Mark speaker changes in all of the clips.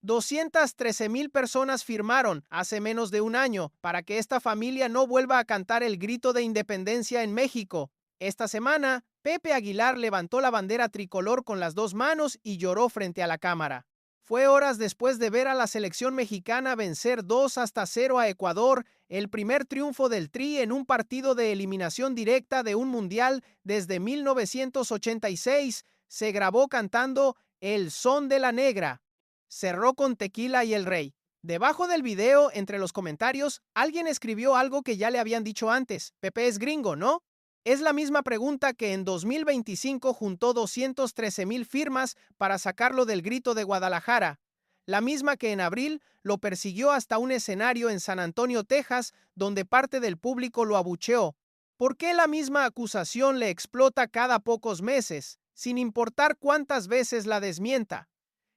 Speaker 1: 213,000 personas firmaron hace menos de un año para que esta familia no vuelva a cantar el grito de independencia en México. Esta semana, Pepe Aguilar levantó la bandera tricolor con las dos manos y lloró frente a la cámara. Fue horas después de ver a la selección mexicana vencer 2-0 a Ecuador, el primer triunfo del Tri en un partido de eliminación directa de un mundial desde 1986. Se grabó cantando El Son de la Negra. Cerró con Tequila y El Rey. Debajo del video, entre los comentarios, alguien escribió algo que ya le habían dicho antes. Pepe es gringo, ¿no? Es la misma pregunta que en 2025 juntó 213,000 firmas para sacarlo del grito de Guadalajara, la misma que en abril lo persiguió hasta un escenario en San Antonio, Texas, donde parte del público lo abucheó. ¿Por qué la misma acusación le explota cada pocos meses, sin importar cuántas veces la desmienta?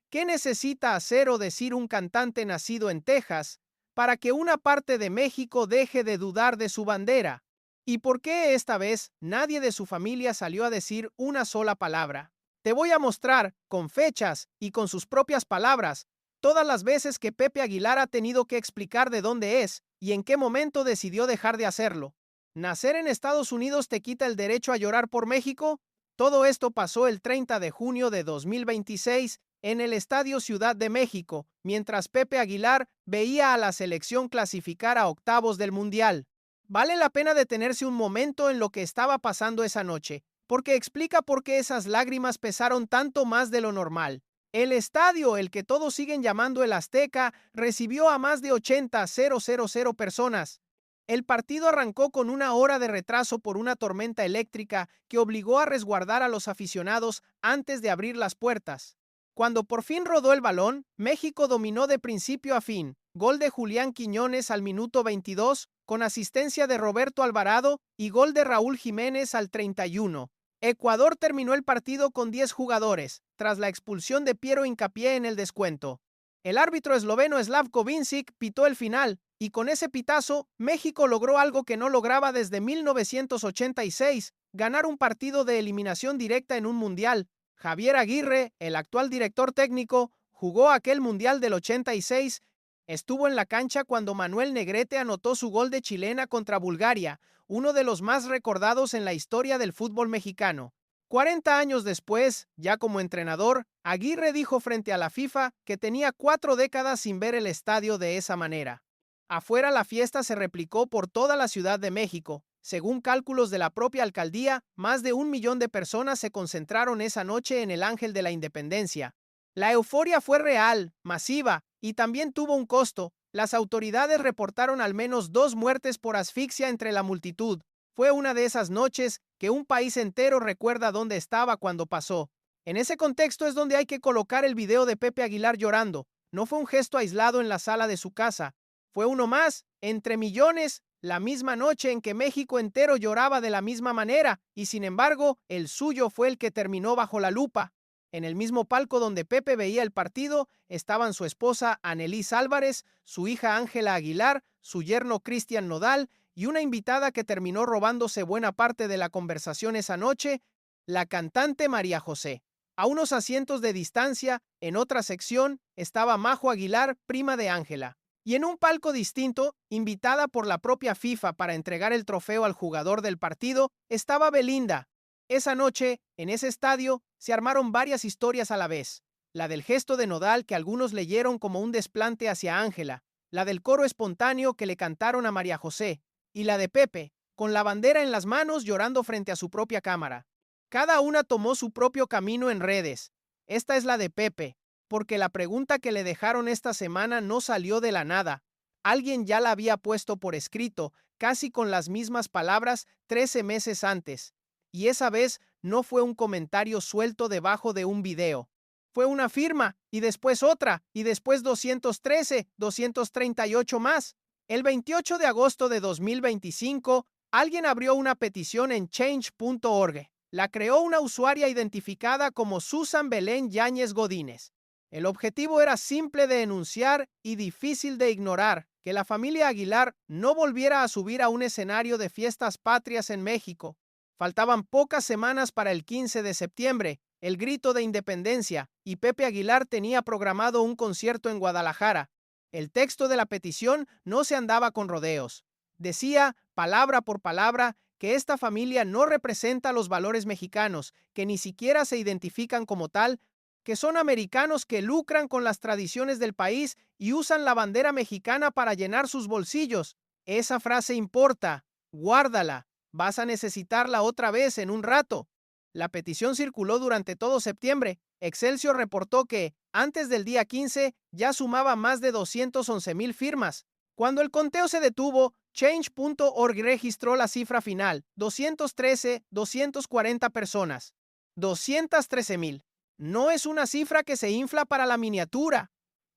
Speaker 1: ¿Qué necesita hacer o decir un cantante nacido en Texas para que una parte de México deje de dudar de su bandera? ¿Y por qué esta vez nadie de su familia salió a decir una sola palabra? Te voy a mostrar, con fechas y con sus propias palabras, todas las veces que Pepe Aguilar ha tenido que explicar de dónde es y en qué momento decidió dejar de hacerlo. ¿Nacer en Estados Unidos te quita el derecho a llorar por México? Todo esto pasó el 30 de junio de 2026 en el Estadio Ciudad de México, mientras Pepe Aguilar veía a la selección clasificar a octavos del Mundial. Vale la pena detenerse un momento en lo que estaba pasando esa noche, porque explica por qué esas lágrimas pesaron tanto más de lo normal. El estadio, el que todos siguen llamando el Azteca, recibió a más de 80,000 personas. El partido arrancó con una hora de retraso por una tormenta eléctrica que obligó a resguardar a los aficionados antes de abrir las puertas. Cuando por fin rodó el balón, México dominó de principio a fin. Gol de Julián Quiñones al minuto 22, con asistencia de Roberto Alvarado, y gol de Raúl Jiménez al 31. Ecuador terminó el partido con 10 jugadores, tras la expulsión de Piero Hincapié en el descuento. El árbitro esloveno Slavko Vincic pitó el final, y con ese pitazo, México logró algo que no lograba desde 1986, ganar un partido de eliminación directa en un mundial. Javier Aguirre, el actual director técnico, jugó aquel mundial del 86. Estuvo en la cancha cuando Manuel Negrete anotó su gol de chilena contra Bulgaria, uno de los más recordados en la historia del fútbol mexicano. 40 años después, ya como entrenador, Aguirre dijo frente a la FIFA que tenía 4 décadas sin ver el estadio de esa manera. Afuera, la fiesta se replicó por toda la Ciudad de México. Según cálculos de la propia alcaldía, más de 1 millón de personas se concentraron esa noche en el Ángel de la Independencia. La euforia fue real, masiva, y también tuvo un costo. Las autoridades reportaron al menos 2 muertes por asfixia entre la multitud. Fue una de esas noches que un país entero recuerda dónde estaba cuando pasó. En ese contexto es donde hay que colocar el video de Pepe Aguilar llorando. No fue un gesto aislado en la sala de su casa. Fue uno más, entre millones, la misma noche en que México entero lloraba de la misma manera, y sin embargo, el suyo fue el que terminó bajo la lupa. En el mismo palco donde Pepe veía el partido estaban su esposa Annelise Álvarez, su hija Ángela Aguilar, su yerno Cristian Nodal y una invitada que terminó robándose buena parte de la conversación esa noche, la cantante María José. A unos asientos de distancia, en otra sección, estaba Majo Aguilar, prima de Ángela. Y en un palco distinto, invitada por la propia FIFA para entregar el trofeo al jugador del partido, estaba Belinda. Esa noche, en ese estadio, se armaron varias historias a la vez. La del gesto de Nodal que algunos leyeron como un desplante hacia Ángela, la del coro espontáneo que le cantaron a María José, y la de Pepe, con la bandera en las manos llorando frente a su propia cámara. Cada una tomó su propio camino en redes. Esta es la de Pepe, porque la pregunta que le dejaron esta semana no salió de la nada. Alguien ya la había puesto por escrito, casi con las mismas palabras, 13 meses antes. Y esa vez no fue un comentario suelto debajo de un video. Fue una firma, y después otra, y después 213, 238 más. El 28 de agosto de 2025, alguien abrió una petición en change.org. La creó una usuaria identificada como Susan Belén Yáñez Godínez. El objetivo era simple de enunciar y difícil de ignorar: que la familia Aguilar no volviera a subir a un escenario de fiestas patrias en México. Faltaban pocas semanas para el 15 de septiembre, el grito de independencia, y Pepe Aguilar tenía programado un concierto en Guadalajara. El texto de la petición no se andaba con rodeos. Decía, palabra por palabra, que esta familia no representa los valores mexicanos, que ni siquiera se identifican como tal, que son americanos que lucran con las tradiciones del país y usan la bandera mexicana para llenar sus bolsillos. Esa frase importa, guárdala, vas a necesitarla otra vez en un rato. La petición circuló durante todo septiembre. Excelsior reportó que, antes del día 15, ya sumaba más de 211,000 firmas. Cuando el conteo se detuvo, Change.org registró la cifra final, 240 personas. 213,000. No es una cifra que se infla para la miniatura.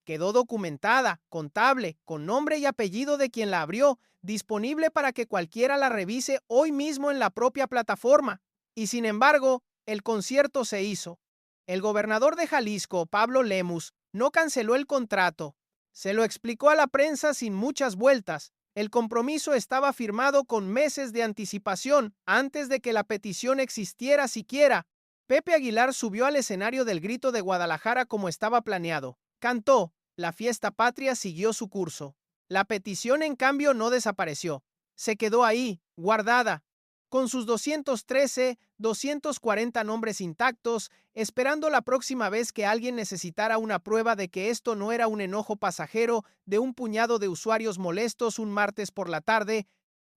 Speaker 1: Quedó documentada, contable, con nombre y apellido de quien la abrió, disponible para que cualquiera la revise hoy mismo en la propia plataforma. Y sin embargo, el concierto se hizo. El gobernador de Jalisco, Pablo Lemus, no canceló el contrato. Se lo explicó a la prensa sin muchas vueltas. El compromiso estaba firmado con meses de anticipación antes de que la petición existiera siquiera. Pepe Aguilar subió al escenario del Grito de Guadalajara como estaba planeado. Cantó. La fiesta patria siguió su curso. La petición, en cambio, no desapareció. Se quedó ahí, guardada, con sus 240 nombres intactos, esperando la próxima vez que alguien necesitara una prueba de que esto no era un enojo pasajero de un puñado de usuarios molestos un martes por la tarde.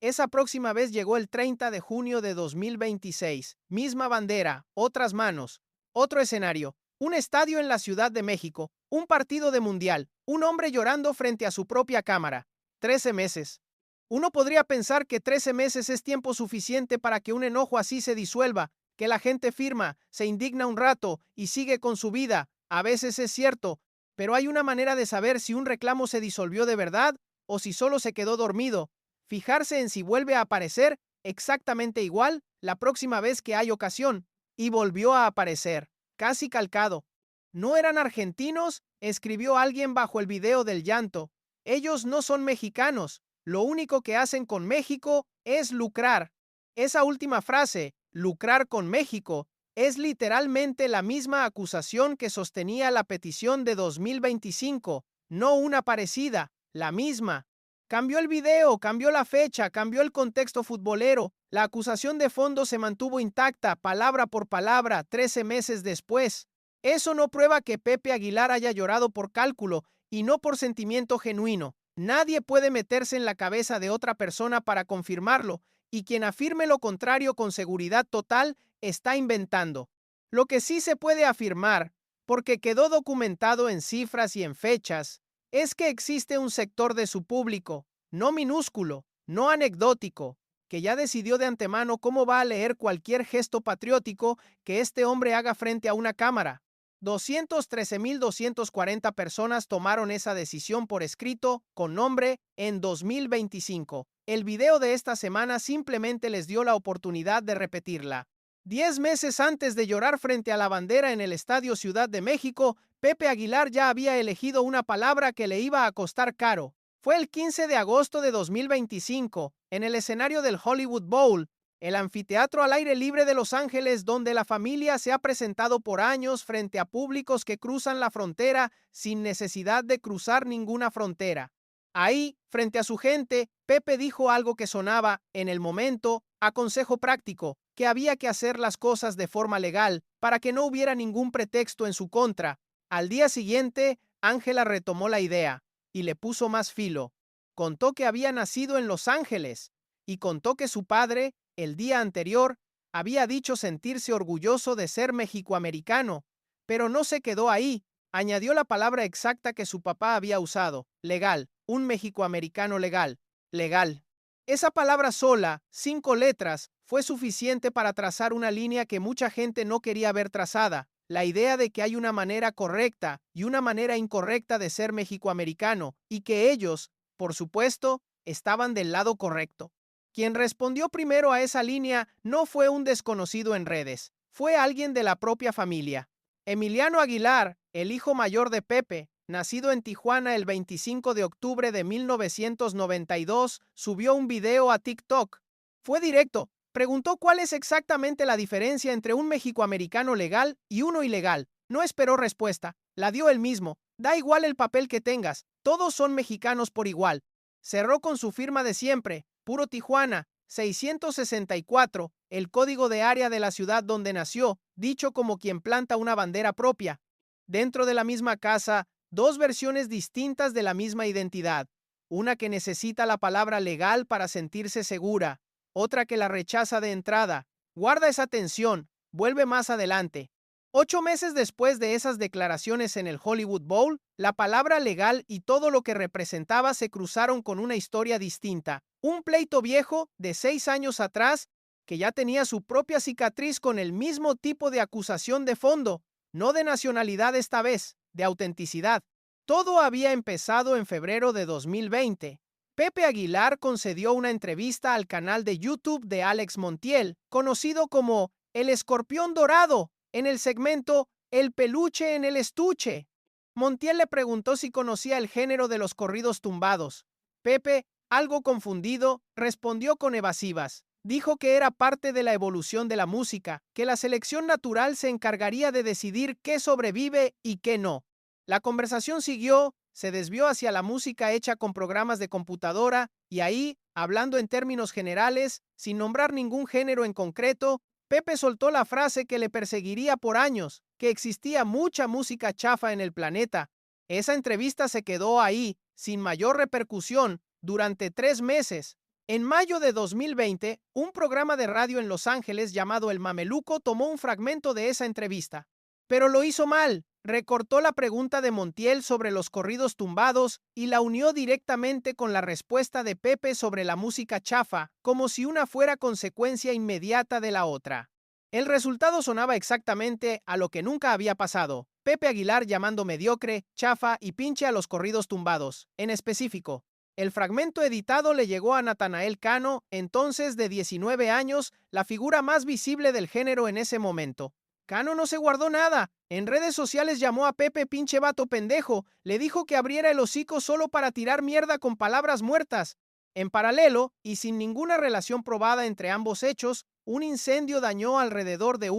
Speaker 1: Esa próxima vez llegó el 30 de junio de 2026. Misma bandera, otras manos, otro escenario, un estadio en la Ciudad de México, un partido de mundial, un hombre llorando frente a su propia cámara. 13 meses. Uno podría pensar que 13 meses es tiempo suficiente para que un enojo así se disuelva, que la gente firma, se indigna un rato y sigue con su vida. A veces es cierto, pero hay una manera de saber si un reclamo se disolvió de verdad o si solo se quedó dormido. Fijarse en si vuelve a aparecer exactamente igual la próxima vez que hay ocasión. Y volvió a aparecer, casi calcado. ¿No eran argentinos?, escribió alguien bajo el video del llanto. Ellos no son mexicanos. Lo único que hacen con México es lucrar. Esa última frase, lucrar con México, es literalmente la misma acusación que sostenía la petición de 2025, no una parecida, la misma. Cambió el video, cambió la fecha, cambió el contexto futbolero. La acusación de fondo se mantuvo intacta, palabra por palabra, 13 meses después. Eso no prueba que Pepe Aguilar haya llorado por cálculo y no por sentimiento genuino. Nadie puede meterse en la cabeza de otra persona para confirmarlo, y quien afirme lo contrario con seguridad total está inventando. Lo que sí se puede afirmar, porque quedó documentado en cifras y en fechas, es que existe un sector de su público, no minúsculo, no anecdótico, que ya decidió de antemano cómo va a leer cualquier gesto patriótico que este hombre haga frente a una cámara. 213,240 personas tomaron esa decisión por escrito, con nombre, en 2025. El video de esta semana simplemente les dio la oportunidad de repetirla. 10 meses antes de llorar frente a la bandera en el Estadio Ciudad de México, Pepe Aguilar ya había elegido una palabra que le iba a costar caro. Fue el 15 de agosto de 2025, en el escenario del Hollywood Bowl, el anfiteatro al aire libre de Los Ángeles, donde la familia se ha presentado por años frente a públicos que cruzan la frontera sin necesidad de cruzar ninguna frontera. Ahí, frente a su gente, Pepe dijo algo que sonaba, en el momento, a consejo práctico, que había que hacer las cosas de forma legal para que no hubiera ningún pretexto en su contra. Al día siguiente, Ángela retomó la idea y le puso más filo. Contó que había nacido en Los Ángeles y contó que su padre, el día anterior, había dicho sentirse orgulloso de ser mexicoamericano, pero no se quedó ahí. Añadió la palabra exacta que su papá había usado, legal, un mexicoamericano legal, legal. Esa palabra sola, 5 letras, fue suficiente para trazar una línea que mucha gente no quería ver trazada, la idea de que hay una manera correcta y una manera incorrecta de ser mexicoamericano, y que ellos, por supuesto, estaban del lado correcto. Quien respondió primero a esa línea no fue un desconocido en redes, fue alguien de la propia familia. Emiliano Aguilar, el hijo mayor de Pepe, nacido en Tijuana el 25 de octubre de 1992, subió un video a TikTok. Fue directo. Preguntó cuál es exactamente la diferencia entre un mexicoamericano legal y uno ilegal. No esperó respuesta, la dio él mismo. Da igual el papel que tengas, todos son mexicanos por igual. Cerró con su firma de siempre, Puro Tijuana, 664, el código de área de la ciudad donde nació, dicho como quien planta una bandera propia. Dentro de la misma casa, dos versiones distintas de la misma identidad. Una que necesita la palabra legal para sentirse segura, otra que la rechaza de entrada. Guarda esa tensión, vuelve más adelante. 8 meses después de esas declaraciones en el Hollywood Bowl, la palabra legal y todo lo que representaba se cruzaron con una historia distinta. Un pleito viejo de 6 años atrás que ya tenía su propia cicatriz con el mismo tipo de acusación de fondo, no de nacionalidad esta vez, de autenticidad. Todo había empezado en febrero de 2020. Pepe Aguilar concedió una entrevista al canal de YouTube de Alex Montiel, conocido como El Escorpión Dorado, en el segmento El peluche en el estuche. Montiel le preguntó si conocía el género de los corridos tumbados. Pepe, algo confundido, respondió con evasivas. Dijo que era parte de la evolución de la música, que la selección natural se encargaría de decidir qué sobrevive y qué no. La conversación siguió, se desvió hacia la música hecha con programas de computadora y ahí, hablando en términos generales, sin nombrar ningún género en concreto, Pepe soltó la frase que le perseguiría por años, que existía mucha música chafa en el planeta. Esa entrevista se quedó ahí, sin mayor repercusión, durante 3 meses. En mayo de 2020, un programa de radio en Los Ángeles llamado El Mameluco tomó un fragmento de esa entrevista. Pero lo hizo mal. Recortó la pregunta de Montiel sobre los corridos tumbados y la unió directamente con la respuesta de Pepe sobre la música chafa, como si una fuera consecuencia inmediata de la otra. El resultado sonaba exactamente a lo que nunca había pasado. Pepe Aguilar llamando mediocre, chafa y pinche a los corridos tumbados. En específico, el fragmento editado le llegó a Natanael Cano, entonces de 19 años, la figura más visible del género en ese momento. Cano no se guardó nada. En redes sociales llamó a Pepe pinche vato pendejo, le dijo que abriera el hocico solo para tirar mierda con palabras muertas. En paralelo, y sin ninguna relación probada entre ambos hechos, un incendio dañó alrededor de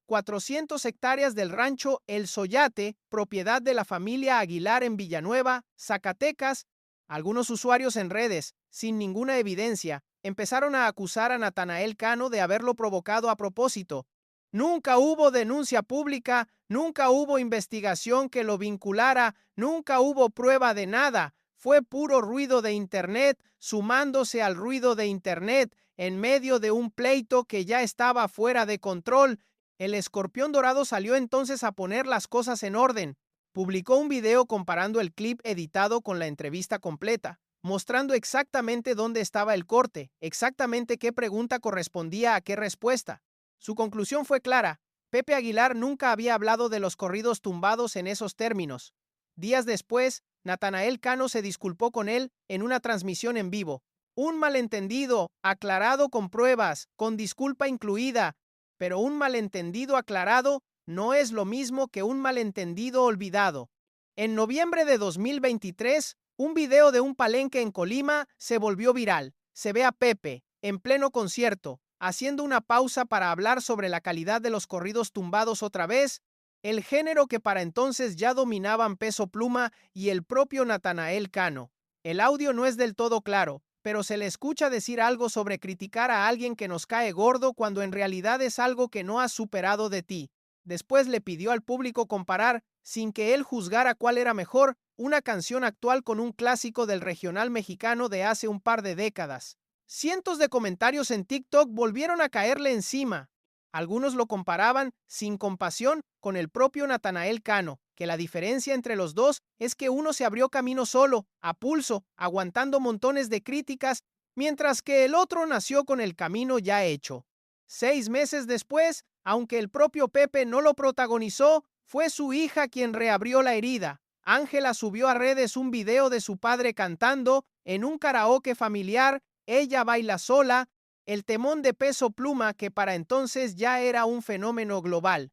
Speaker 1: 400 hectáreas del rancho El Soyate, propiedad de la familia Aguilar en Villanueva, Zacatecas. Algunos usuarios en redes, sin ninguna evidencia, empezaron a acusar a Natanael Cano de haberlo provocado a propósito. Nunca hubo denuncia pública, nunca hubo investigación que lo vinculara, nunca hubo prueba de nada. Fue puro ruido de Internet, sumándose al ruido de Internet, en medio de un pleito que ya estaba fuera de control. El Escorpión Dorado salió entonces a poner las cosas en orden. Publicó un video comparando el clip editado con la entrevista completa, mostrando exactamente dónde estaba el corte, exactamente qué pregunta correspondía a qué respuesta. Su conclusión fue clara. Pepe Aguilar nunca había hablado de los corridos tumbados en esos términos. Días después, Natanael Cano se disculpó con él en una transmisión en vivo. Un malentendido, aclarado con pruebas, con disculpa incluida, pero un malentendido aclarado no es lo mismo que un malentendido olvidado. En noviembre de 2023, un video de un palenque en Colima se volvió viral. Se ve a Pepe, en pleno concierto, haciendo una pausa para hablar sobre la calidad de los corridos tumbados otra vez, el género que para entonces ya dominaban Peso Pluma y el propio Natanael Cano. El audio no es del todo claro, pero se le escucha decir algo sobre criticar a alguien que nos cae gordo cuando en realidad es algo que no has superado de ti. Después le pidió al público comparar, sin que él juzgara cuál era mejor, una canción actual con un clásico del regional mexicano de hace un par de décadas. Cientos de comentarios en TikTok volvieron a caerle encima. Algunos lo comparaban, sin compasión, con el propio Natanael Cano, que la diferencia entre los dos es que uno se abrió camino solo, a pulso, aguantando montones de críticas, mientras que el otro nació con el camino ya hecho. 6 meses después, aunque el propio Pepe no lo protagonizó, fue su hija quien reabrió la herida. Ángela subió a redes un video de su padre cantando en un karaoke familiar. Ella baila sola, el temón de Peso Pluma que para entonces ya era un fenómeno global.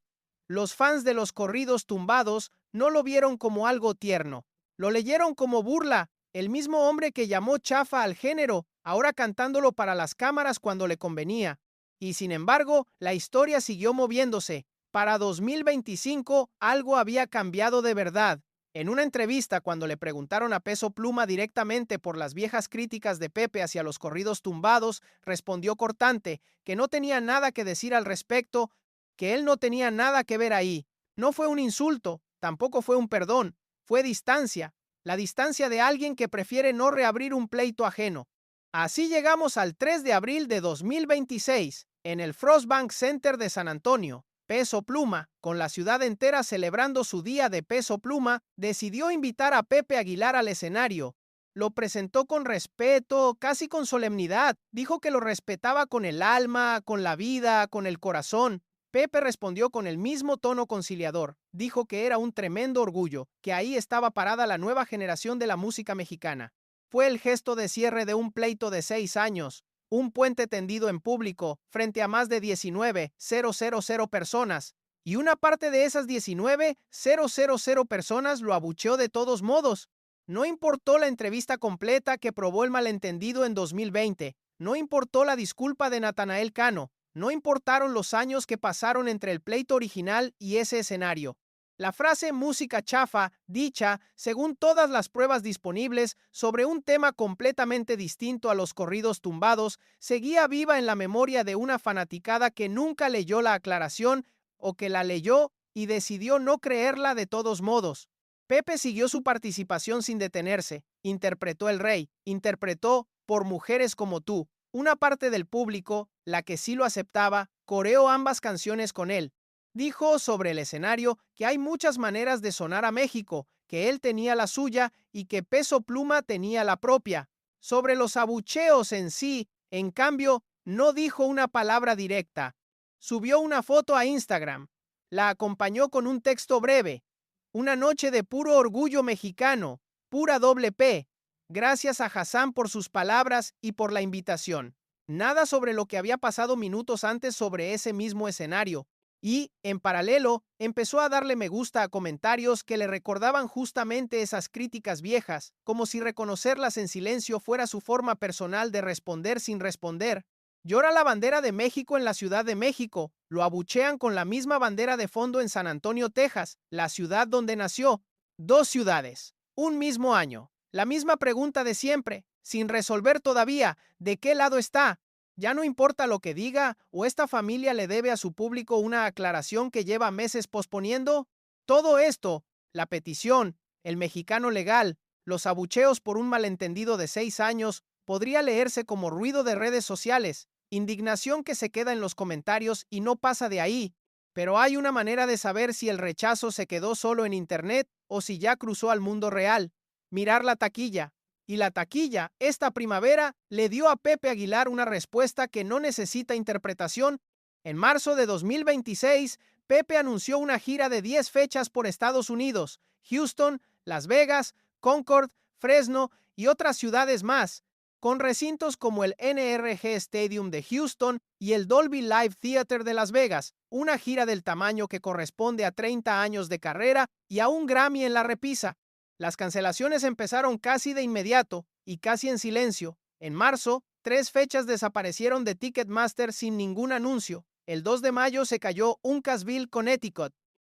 Speaker 1: Los fans de los corridos tumbados no lo vieron como algo tierno, lo leyeron como burla, el mismo hombre que llamó chafa al género, ahora cantándolo para las cámaras cuando le convenía. Y sin embargo, la historia siguió moviéndose. Para 2025, algo había cambiado de verdad. En una entrevista, cuando le preguntaron a Peso Pluma directamente por las viejas críticas de Pepe hacia los corridos tumbados, respondió cortante que no tenía nada que decir al respecto, que él no tenía nada que ver ahí. No fue un insulto, tampoco fue un perdón, fue distancia, la distancia de alguien que prefiere no reabrir un pleito ajeno. Así llegamos al 3 de abril de 2026, en el Frostbank Center de San Antonio. Peso Pluma, con la ciudad entera celebrando su día de Peso Pluma, decidió invitar a Pepe Aguilar al escenario. Lo presentó con respeto, casi con solemnidad. Dijo que lo respetaba con el alma, con la vida, con el corazón. Pepe respondió con el mismo tono conciliador. Dijo que era un tremendo orgullo, que ahí estaba parada la nueva generación de la música mexicana. Fue el gesto de cierre de un pleito de 6 años, un puente tendido en público frente a más de 19,000 personas, y una parte de esas 19,000 personas lo abucheó de todos modos. No importó la entrevista completa que probó el malentendido en 2020, no importó la disculpa de Natanael Cano, no importaron los años que pasaron entre el pleito original y ese escenario. La frase música chafa, dicha, según todas las pruebas disponibles, sobre un tema completamente distinto a los corridos tumbados, seguía viva en la memoria de una fanaticada que nunca leyó la aclaración o que la leyó y decidió no creerla de todos modos. Pepe siguió su participación sin detenerse, interpretó El Rey, interpretó Por Mujeres como Tú. Una parte del público, la que sí lo aceptaba, coreó ambas canciones con él. Dijo sobre el escenario que hay muchas maneras de sonar a México, que él tenía la suya y que Peso Pluma tenía la propia. Sobre los abucheos en sí, en cambio, no dijo una palabra directa. Subió una foto a Instagram. La acompañó con un texto breve. Una noche de puro orgullo mexicano, pura doble P. Gracias a Hassan por sus palabras y por la invitación. Nada sobre lo que había pasado minutos antes sobre ese mismo escenario. Y, en paralelo, empezó a darle me gusta a comentarios que le recordaban justamente esas críticas viejas, como si reconocerlas en silencio fuera su forma personal de responder sin responder. Llora la bandera de México en la Ciudad de México, lo abuchean con la misma bandera de fondo en San Antonio, Texas, la ciudad donde nació. 2 ciudades, un mismo año, la misma pregunta de siempre, sin resolver todavía, ¿de qué lado está? Ya no importa lo que diga, o esta familia le debe a su público una aclaración que lleva meses posponiendo. Todo esto, la petición, el mexicano legal, los abucheos por un malentendido de 6 años, podría leerse como ruido de redes sociales, indignación que se queda en los comentarios y no pasa de ahí. Pero hay una manera de saber si el rechazo se quedó solo en Internet o si ya cruzó al mundo real. Mirar la taquilla. Y la taquilla, esta primavera, le dio a Pepe Aguilar una respuesta que no necesita interpretación. En marzo de 2026, Pepe anunció una gira de 10 fechas por Estados Unidos, Houston, Las Vegas, Concord, Fresno y otras ciudades más, con recintos como el NRG Stadium de Houston y el Dolby Live Theater de Las Vegas, una gira del tamaño que corresponde a 30 años de carrera y a un Grammy en la repisa. Las cancelaciones empezaron casi de inmediato y casi en silencio. En marzo, 3 fechas desaparecieron de Ticketmaster sin ningún anuncio. El 2 de mayo se cayó Uncasville, Connecticut.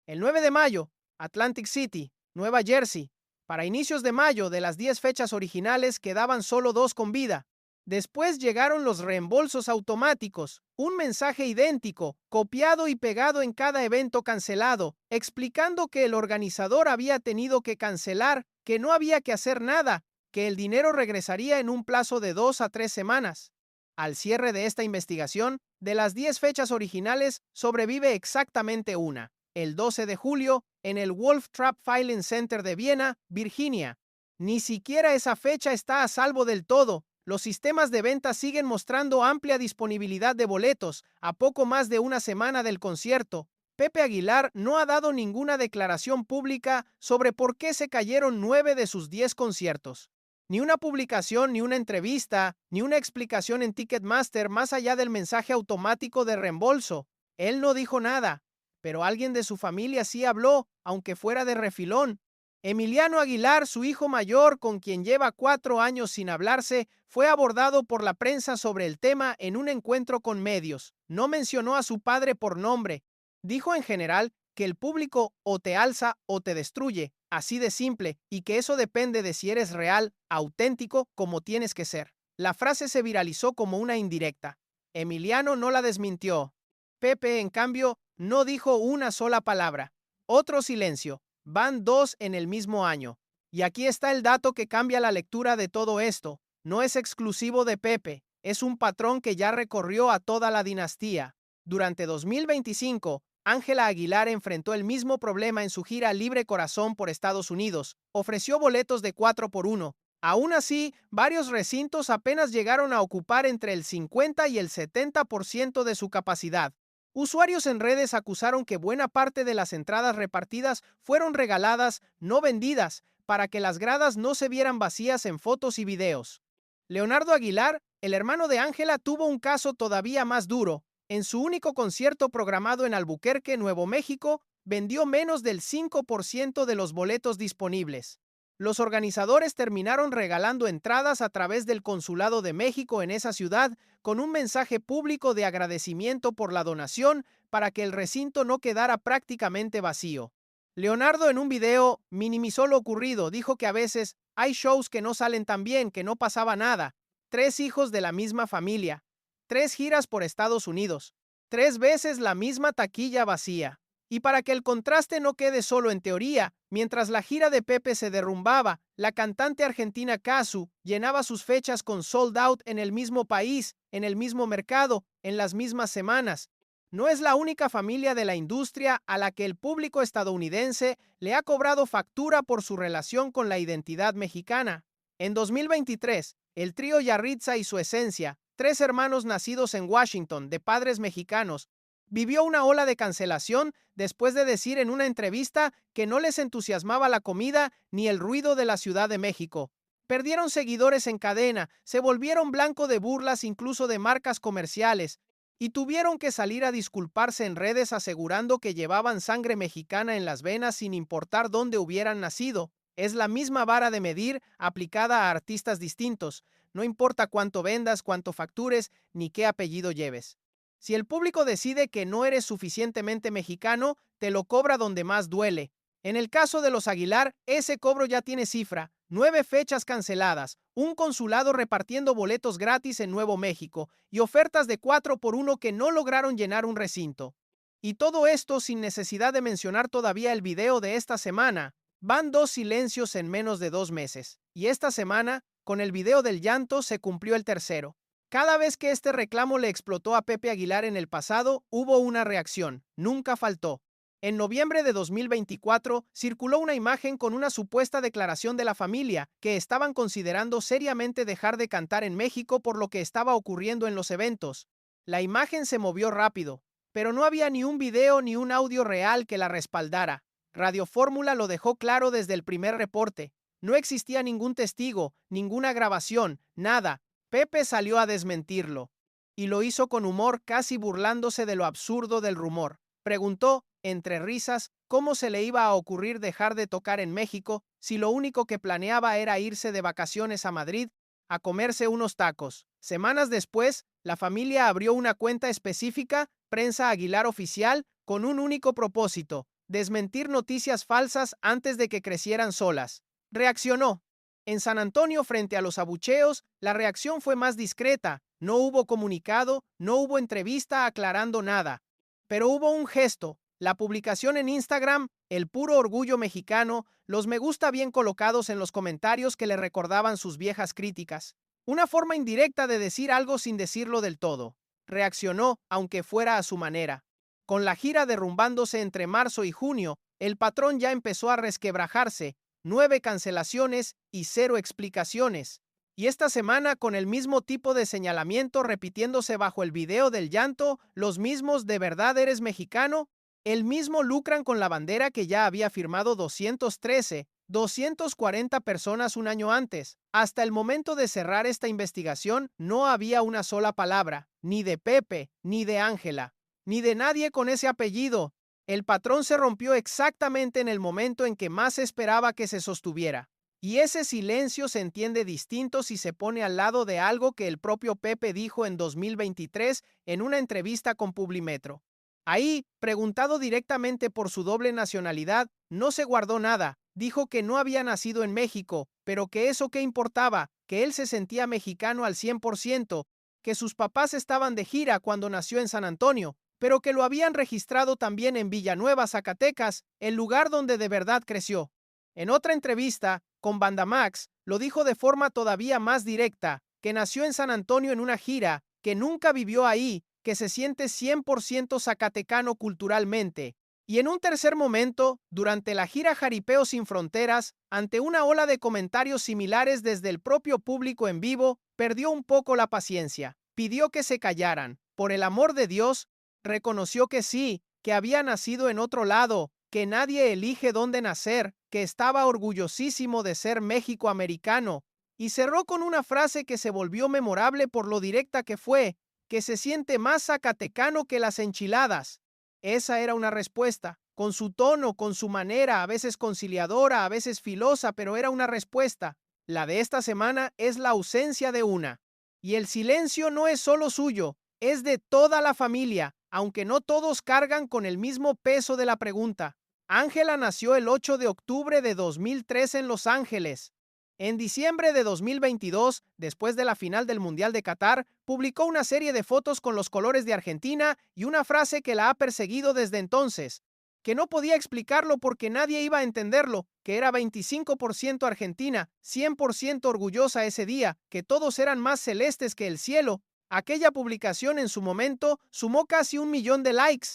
Speaker 1: El 9 de mayo, Atlantic City, Nueva Jersey. Para inicios de mayo, de las 10 fechas originales, quedaban solo 2 con vida. Después llegaron los reembolsos automáticos, un mensaje idéntico, copiado y pegado en cada evento cancelado, explicando que el organizador había tenido que cancelar, que no había que hacer nada, que el dinero regresaría en un plazo de 2 a 3 semanas. Al cierre de esta investigación, de las 10 fechas originales, sobrevive exactamente una, el 12 de julio, en el Wolf Trap Filing Center de Viena, Virginia. Ni siquiera esa fecha está a salvo del todo. Los sistemas de venta siguen mostrando amplia disponibilidad de boletos a poco más de una semana del concierto. Pepe Aguilar no ha dado ninguna declaración pública sobre por qué se cayeron 9 de sus 10 conciertos. Ni una publicación, ni una entrevista, ni una explicación en Ticketmaster más allá del mensaje automático de reembolso. Él no dijo nada, pero alguien de su familia sí habló, aunque fuera de refilón. Emiliano Aguilar, su hijo mayor, con quien lleva 4 años sin hablarse, fue abordado por la prensa sobre el tema en un encuentro con medios. No mencionó a su padre por nombre. Dijo en general que el público o te alza o te destruye, así de simple, y que eso depende de si eres real, auténtico, como tienes que ser. La frase se viralizó como una indirecta. Emiliano no la desmintió. Pepe, en cambio, no dijo una sola palabra. Otro silencio. Van dos en el mismo año. Y aquí está el dato que cambia la lectura de todo esto. No es exclusivo de Pepe, es un patrón que ya recorrió a toda la dinastía. Durante 2025, Ángela Aguilar enfrentó el mismo problema en su gira Libre Corazón por Estados Unidos. Ofreció boletos de 4x1. Aún así, varios recintos apenas llegaron a ocupar entre el 50 y el 70% de su capacidad. Usuarios en redes acusaron que buena parte de las entradas repartidas fueron regaladas, no vendidas, para que las gradas no se vieran vacías en fotos y videos. Leonardo Aguilar, el hermano de Ángela, tuvo un caso todavía más duro. En su único concierto programado en Albuquerque, Nuevo México, vendió menos del 5% de los boletos disponibles. Los organizadores terminaron regalando entradas a través del Consulado de México en esa ciudad con un mensaje público de agradecimiento por la donación para que el recinto no quedara prácticamente vacío. Leonardo en un video minimizó lo ocurrido, dijo que a veces hay shows que no salen tan bien, que no pasaba nada. 3 hijos de la misma familia, 3 giras por Estados Unidos, 3 veces la misma taquilla vacía. Y para que el contraste no quede solo en teoría, mientras la gira de Pepe se derrumbaba, la cantante argentina Cazzu llenaba sus fechas con sold out en el mismo país, en el mismo mercado, en las mismas semanas. No es la única familia de la industria a la que el público estadounidense le ha cobrado factura por su relación con la identidad mexicana. En 2023, el trío Yarritza y su esencia, 3 hermanos nacidos en Washington de padres mexicanos, vivió una ola de cancelación después de decir en una entrevista que no les entusiasmaba la comida ni el ruido de la Ciudad de México. Perdieron seguidores en cadena, se volvieron blanco de burlas incluso de marcas comerciales, y tuvieron que salir a disculparse en redes asegurando que llevaban sangre mexicana en las venas sin importar dónde hubieran nacido. Es la misma vara de medir aplicada a artistas distintos. No importa cuánto vendas, cuánto factures, ni qué apellido lleves. Si el público decide que no eres suficientemente mexicano, te lo cobra donde más duele. En el caso de los Aguilar, ese cobro ya tiene cifra: 9 fechas canceladas, un consulado repartiendo boletos gratis en Nuevo México y ofertas de 4x1 que no lograron llenar un recinto. Y todo esto sin necesidad de mencionar todavía el video de esta semana. Van 2 silencios en menos de 2 meses. Y esta semana, con el video del llanto, se cumplió el tercero. Cada vez que este reclamo le explotó a Pepe Aguilar en el pasado, hubo una reacción. Nunca faltó. En noviembre de 2024, circuló una imagen con una supuesta declaración de la familia, que estaban considerando seriamente dejar de cantar en México por lo que estaba ocurriendo en los eventos. La imagen se movió rápido, pero no había ni un video ni un audio real que la respaldara. Radio Fórmula lo dejó claro desde el primer reporte. No existía ningún testigo, ninguna grabación, nada. Pepe salió a desmentirlo. Y lo hizo con humor, casi burlándose de lo absurdo del rumor. Preguntó, entre risas, cómo se le iba a ocurrir dejar de tocar en México si lo único que planeaba era irse de vacaciones a Madrid a comerse unos tacos. Semanas después, la familia abrió una cuenta específica, Prensa Aguilar Oficial, con un único propósito: desmentir noticias falsas antes de que crecieran solas. Reaccionó. En San Antonio, frente a los abucheos, la reacción fue más discreta. No hubo comunicado, no hubo entrevista aclarando nada. Pero hubo un gesto: la publicación en Instagram, el puro orgullo mexicano, los me gusta bien colocados en los comentarios que le recordaban sus viejas críticas. Una forma indirecta de decir algo sin decirlo del todo. Reaccionó, aunque fuera a su manera. Con la gira derrumbándose entre marzo y junio, el patrón ya empezó a resquebrajarse: 9 cancelaciones y 0 explicaciones. Y esta semana, con el mismo tipo de señalamiento repitiéndose bajo el video del llanto, los mismos ¿de verdad eres mexicano? El mismo lucran con la bandera que ya había firmado 240 personas un año antes. Hasta el momento de cerrar esta investigación, no había una sola palabra, ni de Pepe, ni de Ángela, ni de nadie con ese apellido. El patrón se rompió exactamente en el momento en que más esperaba que se sostuviera. Y ese silencio se entiende distinto si se pone al lado de algo que el propio Pepe dijo en 2023 en una entrevista con Publimetro. Ahí, preguntado directamente por su doble nacionalidad, no se guardó nada. Dijo que no había nacido en México, pero que eso qué importaba, que él se sentía mexicano al 100%, que sus papás estaban de gira cuando nació en San Antonio, pero que lo habían registrado también en Villanueva, Zacatecas, el lugar donde de verdad creció. En otra entrevista, con Bandamax, lo dijo de forma todavía más directa, que nació en San Antonio en una gira, que nunca vivió ahí, que se siente 100% zacatecano culturalmente. Y en un tercer momento, durante la gira Jaripeo Sin Fronteras, ante una ola de comentarios similares desde el propio público en vivo, perdió un poco la paciencia. Pidió que se callaran. Por el amor de Dios, reconoció que sí, que había nacido en otro lado, que nadie elige dónde nacer, que estaba orgullosísimo de ser méxico-americano, y cerró con una frase que se volvió memorable por lo directa que fue, que se siente más zacatecano que las enchiladas. Esa era una respuesta, con su tono, con su manera, a veces conciliadora, a veces filosa, pero era una respuesta. La de esta semana es la ausencia de una. Y el silencio no es solo suyo, es de toda la familia, aunque no todos cargan con el mismo peso de la pregunta. Ángela nació el 8 de octubre de 2003 en Los Ángeles. En diciembre de 2022, después de la final del Mundial de Qatar, publicó una serie de fotos con los colores de Argentina y una frase que la ha perseguido desde entonces, que no podía explicarlo porque nadie iba a entenderlo, que era 25% argentina, 100% orgullosa ese día, que todos eran más celestes que el cielo. Aquella publicación en su momento sumó casi 1 millón de likes.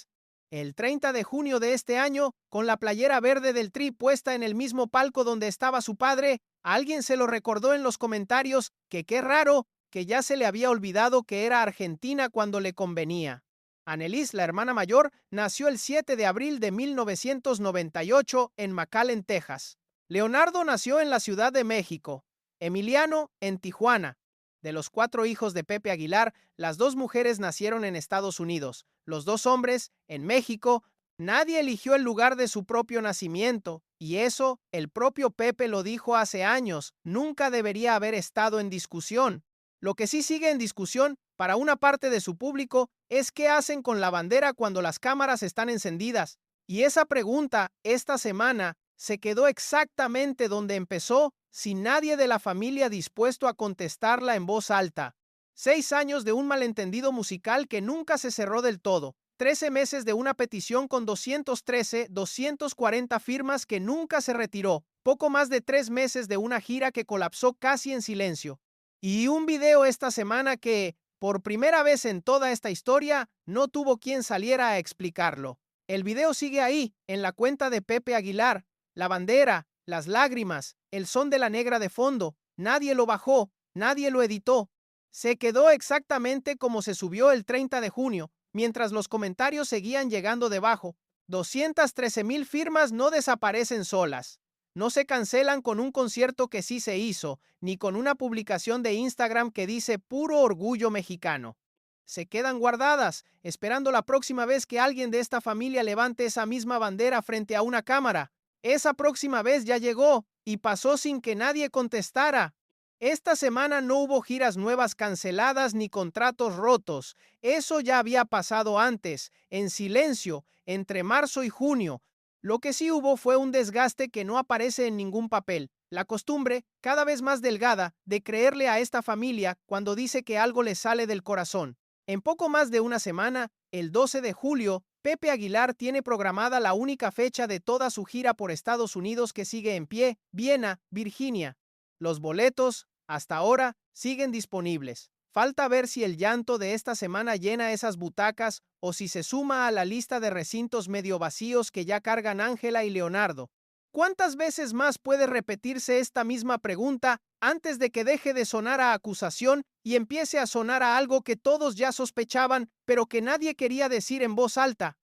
Speaker 1: El 30 de junio de este año, con la playera verde del Tri puesta en el mismo palco donde estaba su padre, alguien se lo recordó en los comentarios que qué raro, que ya se le había olvidado que era argentina cuando le convenía. Annelies, la hermana mayor, nació el 7 de abril de 1998 en McAllen, Texas. Leonardo nació en la Ciudad de México. Emiliano en Tijuana. De los 4 hijos de Pepe Aguilar, las 2 mujeres nacieron en Estados Unidos, los 2 hombres en México. Nadie eligió el lugar de su propio nacimiento, y eso, el propio Pepe lo dijo hace años, nunca debería haber estado en discusión. Lo que sí sigue en discusión, para una parte de su público, es qué hacen con la bandera cuando las cámaras están encendidas. Y esa pregunta, esta semana, se quedó exactamente donde empezó, sin nadie de la familia dispuesto a contestarla en voz alta. 6 años de un malentendido musical que nunca se cerró del todo. 13 meses de una petición con 240 firmas que nunca se retiró. Poco más de 3 meses de una gira que colapsó casi en silencio. Y un video esta semana que, por primera vez en toda esta historia, no tuvo quien saliera a explicarlo. El video sigue ahí, en la cuenta de Pepe Aguilar. La bandera, las lágrimas, el son de la negra de fondo. Nadie lo bajó, nadie lo editó. Se quedó exactamente como se subió el 30 de junio, mientras los comentarios seguían llegando debajo. 213,000 firmas no desaparecen solas. No se cancelan con un concierto que sí se hizo, ni con una publicación de Instagram que dice puro orgullo mexicano. Se quedan guardadas, esperando la próxima vez que alguien de esta familia levante esa misma bandera frente a una cámara. Esa próxima vez ya llegó y pasó sin que nadie contestara. Esta semana no hubo giras nuevas canceladas ni contratos rotos. Eso ya había pasado antes, en silencio, entre marzo y junio. Lo que sí hubo fue un desgaste que no aparece en ningún papel. La costumbre, cada vez más delgada, de creerle a esta familia cuando dice que algo le sale del corazón. En poco más de una semana, el 12 de julio, Pepe Aguilar tiene programada la única fecha de toda su gira por Estados Unidos que sigue en pie, Viena, Virginia. Los boletos, hasta ahora, siguen disponibles. Falta ver si el llanto de esta semana llena esas butacas o si se suma a la lista de recintos medio vacíos que ya cargan Ángela y Leonardo. ¿Cuántas veces más puede repetirse esta misma pregunta antes de que deje de sonar a acusación y empiece a sonar a algo que todos ya sospechaban, pero que nadie quería decir en voz alta?